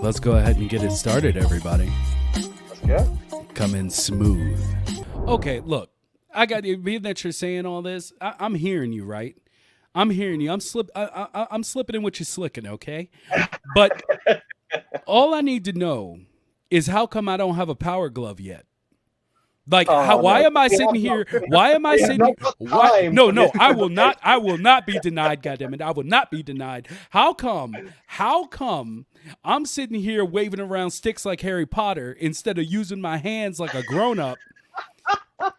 Let's go ahead and get it started, everybody. Let's go. Come in smooth. Okay, look, I got you. Being that you're saying all this, I'm hearing you, right? I'm hearing you. I'm slipping in what you're slicking, okay? But all I need to know is how come I don't have a power glove yet? Like, why am I sitting here? Why am I sitting? Why? No, I will not. I will not be denied. Goddammit, I will not be denied. How come? How come I'm sitting here waving around sticks like Harry Potter instead of using my hands like a grown up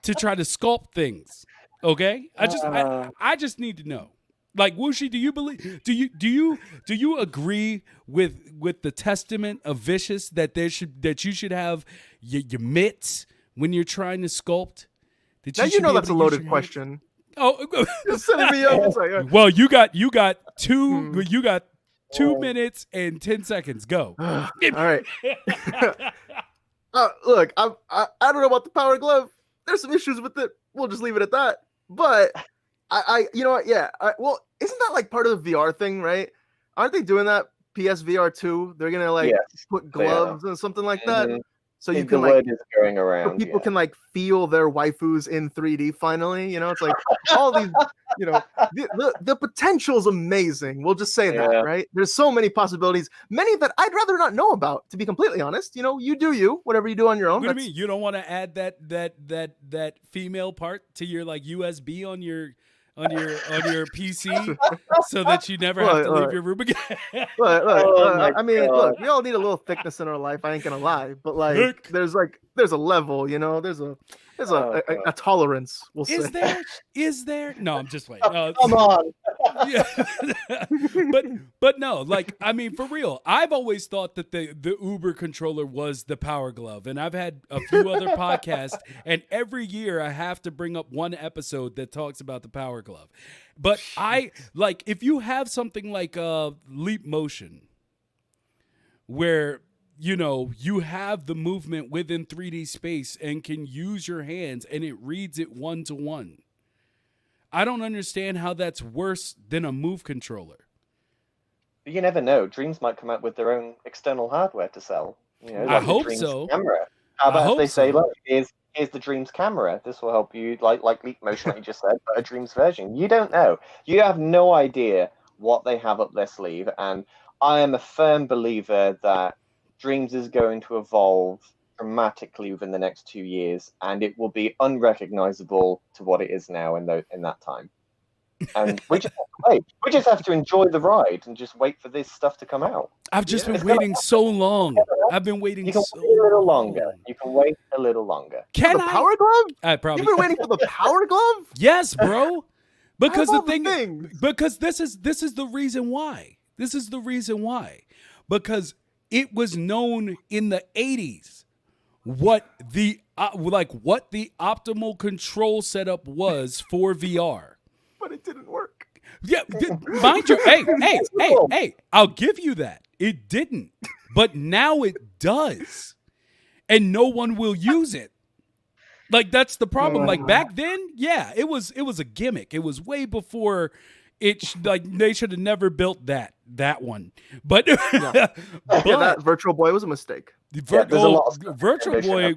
to try to sculpt things? Okay, I just need to know. Like, Wooshie, do you believe? Do you agree with the testament of Vicious that you should have your mitts when you're trying to sculpt? Now you know that's a loaded question. Oh, you're setting me up. It's like, well, you got 2 minutes and 10 seconds. Go. All right. Look, I don't know about the power glove. There's some issues with it. We'll just leave it at that. But I you know what? Yeah. Well, isn't that like part of the VR thing, right? Aren't they doing that? PSVR 2. They're gonna put gloves and something like that. Mm-hmm. So you can word is going around. So people can like feel their waifus in 3D finally. You know, it's like all these. You know, the potential is amazing. We'll just say that, right? There's so many possibilities, many that I'd rather not know about. To be completely honest, you know, you do you, whatever you do on your own. What do you mean? You don't want to add that female part to your like USB on your PC so that you never have to leave your room again. I mean, look, we all need a little thickness in our life. I ain't gonna lie, but like, there's a level, you know, there's a tolerance. We'll say. Is there? No, I'm just waiting. Come on. Yeah. but no, like, I mean, for real, I've always thought that the Uber controller was the power glove, and I've had a few other podcasts, and every year I have to bring up one episode that talks about the power glove. But I like, if you have something like Leap Motion, where you know, you have the movement within 3D space and can use your hands and it reads it 1-to-1. I don't understand how that's worse than a Move controller. You never know. Dreams might come out with their own external hardware to sell. You know, I hope so. Camera. How about if they say, look, here's the Dreams camera. This will help you, like Leap Motion, like you just said, but a Dreams version. You don't know. You have no idea what they have up their sleeve. And I am a firm believer that Dreams is going to evolve dramatically within the next 2 years, and it will be unrecognizable to what it is now in that time. And we just have to wait. We just have to enjoy the ride and just wait for this stuff to come out. I've just been waiting so long. I've been waiting. You can wait a little longer. You can wait a little longer. Can the power glove? I probably. You've been waiting for the power glove? Yes, bro. Because because this is the reason why. This is the reason why. Because it was known in the 80s what the optimal control setup was for VR. But it didn't work. Yeah, mind you, hey, I'll give you that. It didn't. But now it does. And no one will use it. Like, that's the problem. Like, back then, yeah, it was a gimmick. It was way before they should have never built that one. But that Virtual Boy was a mistake. Virtual Boy.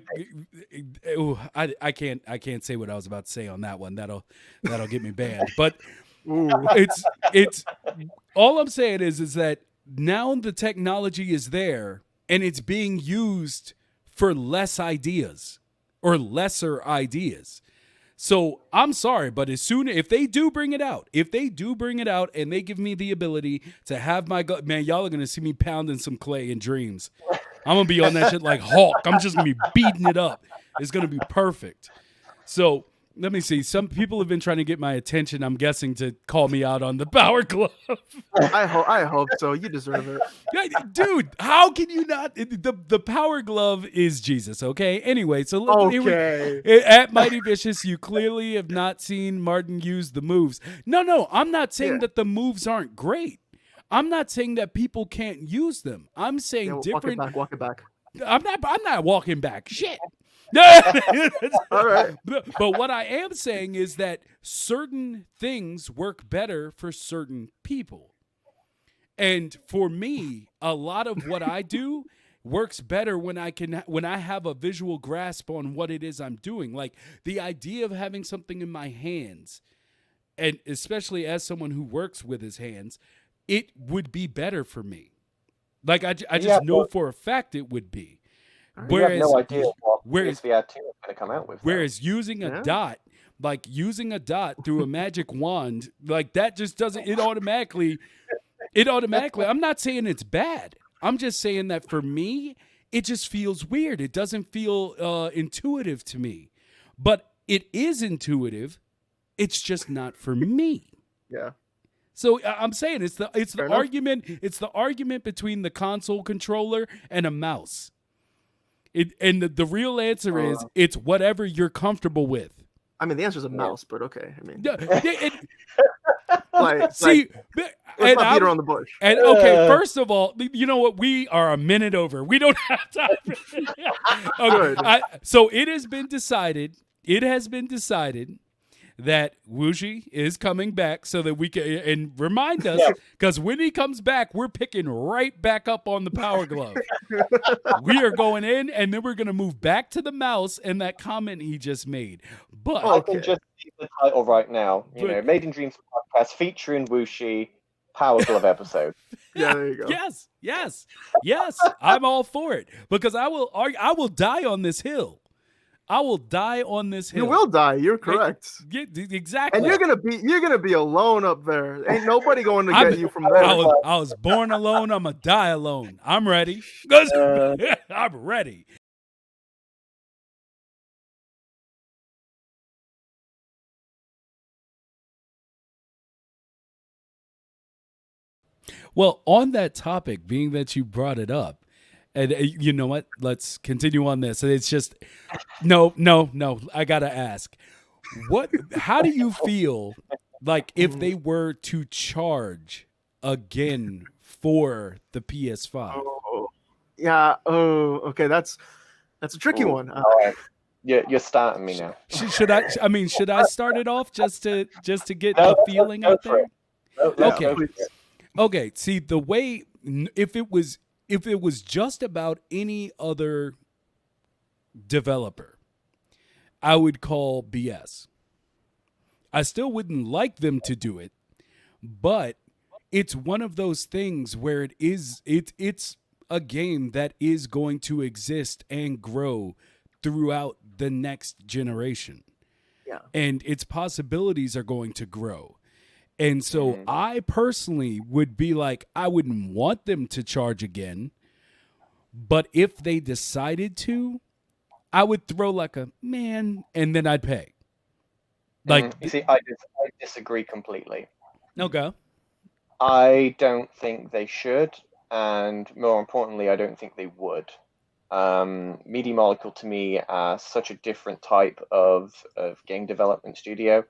I can't say what I was about to say on that one. That'll get me banned. But it's all I'm saying is that now the technology is there and it's being used for less ideas or lesser ideas. So I'm sorry, but if they do bring it out and they give me the ability to have my man, y'all are gonna see me pounding some clay in Dreams. I'm gonna be on that shit like Hulk. I'm just gonna be beating it up. It's gonna be perfect. So let me see. Some people have been trying to get my attention, I'm guessing, to call me out on the power glove. I hope so. You deserve it. Dude, how can you not? The power glove is Jesus, okay? Anyway, so at Mighty Vicious, you clearly have not seen Martin use the moves. No, I'm not saying that the moves aren't great. I'm not saying that people can't use them. I'm saying different. Walk it back. I'm not walking back. Shit. All right. But what I am saying is that certain things work better for certain people. And for me, a lot of what I do works better when I have a visual grasp on what it is I'm doing. Like the idea of having something in my hands, and especially as someone who works with his hands, it would be better for me. Like I just know for a fact it would be. You have no idea what whereas PSVR 2 is going to come out with. Whereas using a dot, like using a dot through a magic wand, like that just doesn't, it automatically, I'm not saying it's bad. I'm just saying that for me, it just feels weird. It doesn't feel intuitive to me. But it is intuitive. It's just not for me. Yeah. So I'm saying it's the argument between the console controller and a mouse. And the real answer is it's whatever you're comfortable with. I mean, the answer is a mouse, but okay. I mean, see, let's not beat around the bush. And okay, first of all, you know what? We are a minute over. We don't have time. Okay, so it has been decided. It has been decided that Wooshie is coming back so that we can, and remind us, because when he comes back, we're picking right back up on the Power Glove. We are going in, and then we're going to move back to the mouse and that comment he just made. But I can just see the title right now. Made in Dreams podcast featuring Wooshie Power Glove episode. Yeah, there you go. Yes. I'm all for it because I will die on this hill. I will die on this hill. You will die. You're correct. Exactly. And you're gonna be alone up there. Ain't nobody going to get you from there. I was born alone. I'm gonna die alone. I'm ready. I'm ready. Well, on that topic, being that you brought it up, and you know what? Let's continue on this. It's just no. I gotta ask, how do you feel like if they were to charge again for the PS5? Oh, yeah. Oh, okay. That's a tricky one. You're starting me now. Should I start it off just to get a feeling out there? Okay. Okay. See, the way if it was just about any other developer, I would call BS. I still wouldn't like them to do it, but it's one of those things where it's a game that is going to exist and grow throughout the next generation. Yeah. And its possibilities are going to grow. And so I personally would be like, I wouldn't want them to charge again. But if they decided to, I would throw like a man and then I'd pay. Like, you see, I disagree completely. Okay. I don't think they should. And more importantly, I don't think they would. Media Molecule to me are such a different type of game development studio.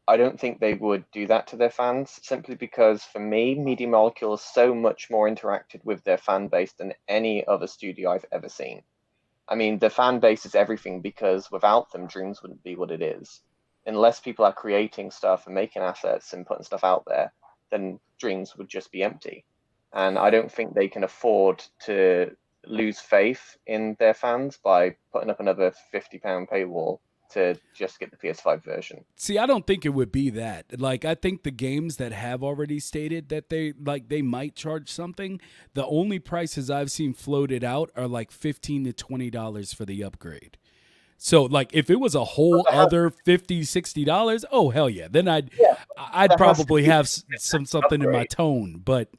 I don't think they would do that to their fans simply because for me, Media Molecule is so much more interacted with their fan base than any other studio I've ever seen. I mean, the fan base is everything because without them, Dreams wouldn't be what it is. Unless people are creating stuff and making assets and putting stuff out there, then Dreams would just be empty. And I don't think they can afford to lose faith in their fans by putting up another £50 paywall to just get the PS5 version. See, I don't think it would be that. Like, I think the games that have already stated that they might charge something, the only prices I've seen floated out are like $15 to $20 for the upgrade. So, like, if it was a whole other $50, $60, oh hell yeah, then I'd probably have something in my tone. But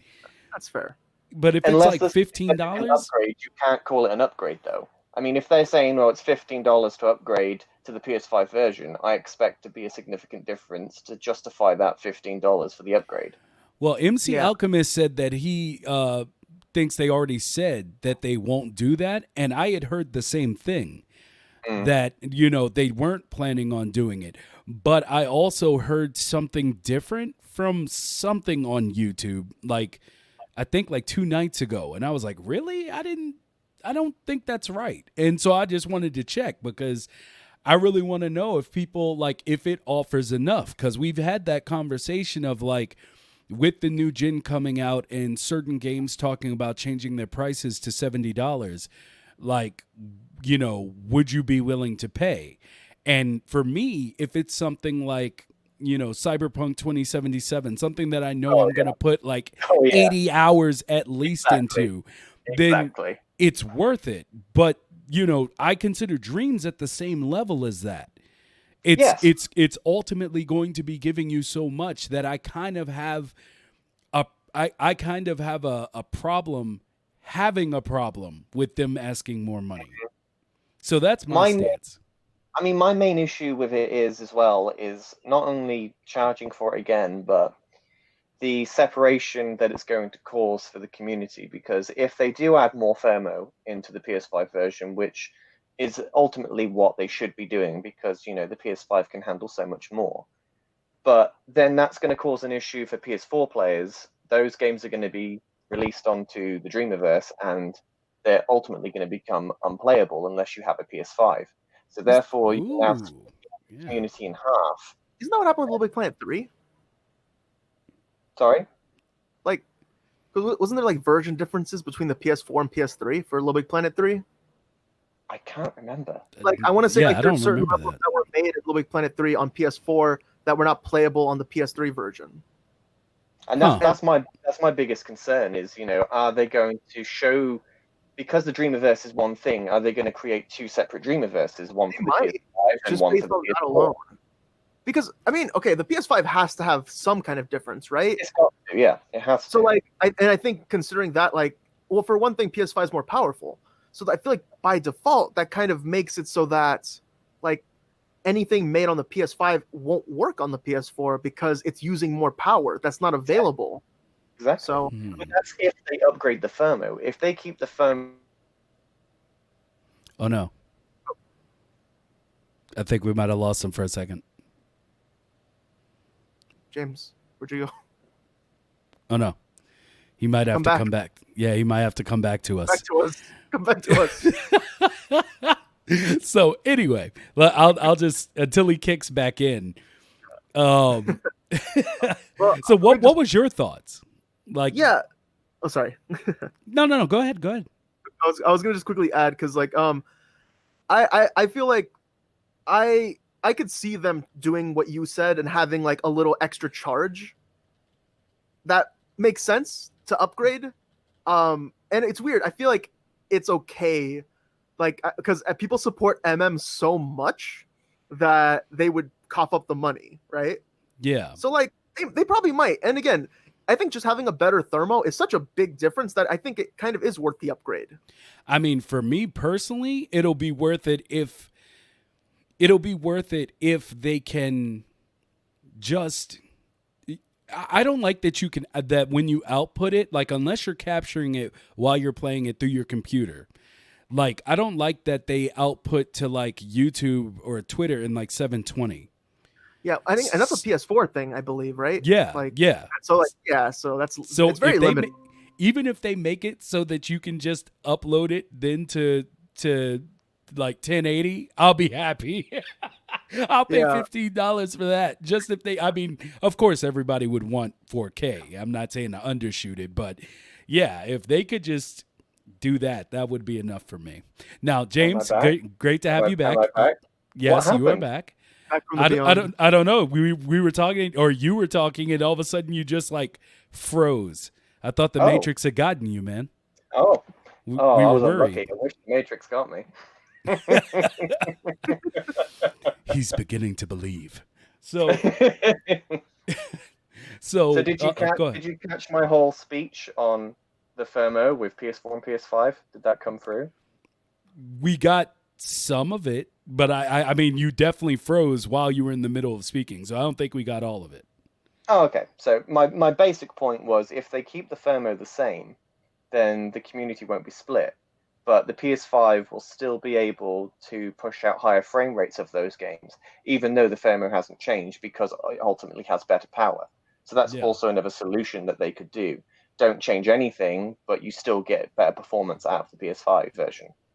that's fair. But if unless it's like $15, upgrade, you can't call it an upgrade though. I mean, if they're saying, well, it's $15 to upgrade to the PS5 version, I expect to be a significant difference to justify that $15 for the upgrade. Well, MC Alchemist said that he thinks they already said that they won't do that, and I had heard the same thing. That, they weren't planning on doing it. But I also heard something different from something on YouTube, I think 2 nights ago. And I was like, really? I don't think that's right. And so I just wanted to check because I really want to know if people like if it offers enough, because we've had that conversation of like with the new gen coming out and certain games talking about changing their prices to $70, like, you know, would you be willing to pay? And for me, if it's something like, you know, Cyberpunk 2077, something that I know I'm going to put like 80 hours at least into, then it's worth it. But, you know, I consider Dreams at the same level as that. It's ultimately going to be giving you so much that I kind of have I kind of have a problem having a problem with them asking more money. So that's my stance. I mean, my main issue with it is not only charging for it again, but the separation that it's going to cause for the community. Because if they do add more thermo into the PS5 version, which is ultimately what they should be doing, because, you know, the PS5 can handle so much more, but then that's going to cause an issue for PS4 players. Those games are going to be released onto the Dreamiverse, and they're ultimately going to become unplayable unless you have a PS5. So therefore, you have to split the community in half. Isn't that what happened with Little Big Planet 3? Sorry? Like, wasn't there like version differences between the PS4 and PS3 for Little Big Planet 3? I can't remember. Like, I want to say like there's certain levels that were made at Little Big Planet 3 on PS4 that were not playable on the PS3 version. And that's my biggest concern is, you know, are they going to show, because the Dreamiverse is one thing, are they going to create two separate Dreamiverses, one for the PS5 and one for the PS4? Alone. Because, I mean, okay, the PS5 has to have some kind of difference, right? It's got to, yeah, it has to. So, like, I think considering that, like, well, for one thing, PS5 is more powerful. So I feel like by default, that kind of makes it so that, like, anything made on the PS5 won't work on the PS4 because it's using more power that's not available. Exactly. So but that's if they upgrade the thermo. If they keep the thermo... Oh, no. I think we might have lost him for a second. James, where'd you go? Oh, no. He might have to come back. Yeah, he might have to come back to us. Come back to us. So anyway, I'll just until he kicks back in. Well, so what was your thoughts? Like, yeah. Oh, sorry. No. Go ahead. I was gonna just quickly add because like I feel like I could see them doing what you said and having like a little extra charge. That makes sense to upgrade. And it's weird. I feel like it's okay. Like, because people support MM so much that they would cough up the money, right? Yeah. So, like, they probably might. And again, I think just having a better thermo is such a big difference that I think it kind of is worth the upgrade. I mean, for me personally, it'll be worth it if they can just... I don't like that you can... that when you output it, like, unless you're capturing it while you're playing it through your computer... Like, I don't like that they output to like YouTube or Twitter in like 720. Yeah, I think, and that's a PS4 thing, I believe, right? Yeah, like, yeah. So like, yeah, so it's very limited. Even if they make it so that you can just upload it then to like 1080, I'll be happy. I'll pay $15 for that. Just if they, I mean, of course, everybody would want 4K. I'm not saying to undershoot it, but yeah, if they could just do that, that would be enough for me. Now, James, great to have you back. Yes, you are back. I don't know. We were talking, or you were talking, and all of a sudden you just like froze. I thought the Matrix had gotten you, man. We were worried. I wish the Matrix got me. He's beginning to believe. So did you catch my whole speech on the thermo with PS4 and PS5? Did that come through? We got some of it, but I mean, you definitely froze while you were in the middle of speaking, so I don't think we got all of it. Oh, okay. So my basic point was, if they keep the thermo the same, then the community won't be split. But the PS5 will still be able to push out higher frame rates of those games, even though the thermo hasn't changed, because it ultimately has better power. So that's also another solution that they could do. don't change anything, but you still get better performance out of the PS5 version.